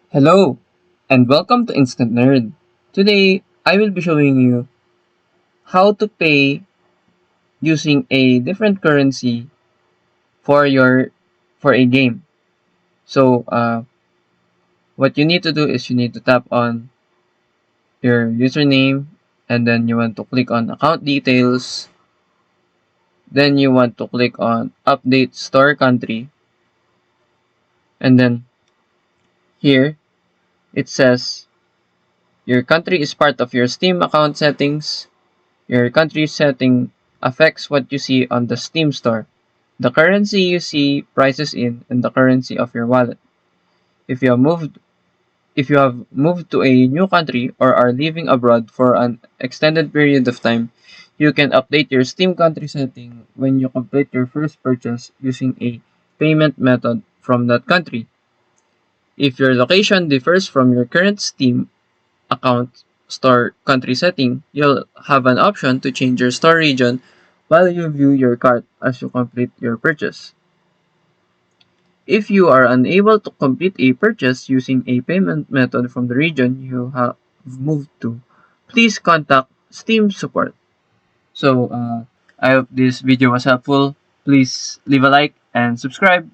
Hello, and welcome to Instant Nerd. Today, I will be showing you how to pay using a different currency for your for a game. So, what you need to do is you need to tap on your username, and then you want to click on account details. Then you want to click on update store country, and then here it says your country is part of your Steam account settings. Your country setting affects what you see on the Steam store, the currency you see prices in, and the currency of your wallet. If you have moved if you have moved to a new country or are living abroad for an extended period of time, you can update your Steam country setting when you complete your first purchase using a payment method from that country. If your location differs from your current Steam account store country setting, you'll have an option to change your store region while you view your cart as you complete your purchase. If you are unable to complete a purchase using a payment method from the region you have moved to, please contact Steam support. So, I hope this video was helpful. Please leave a like and subscribe.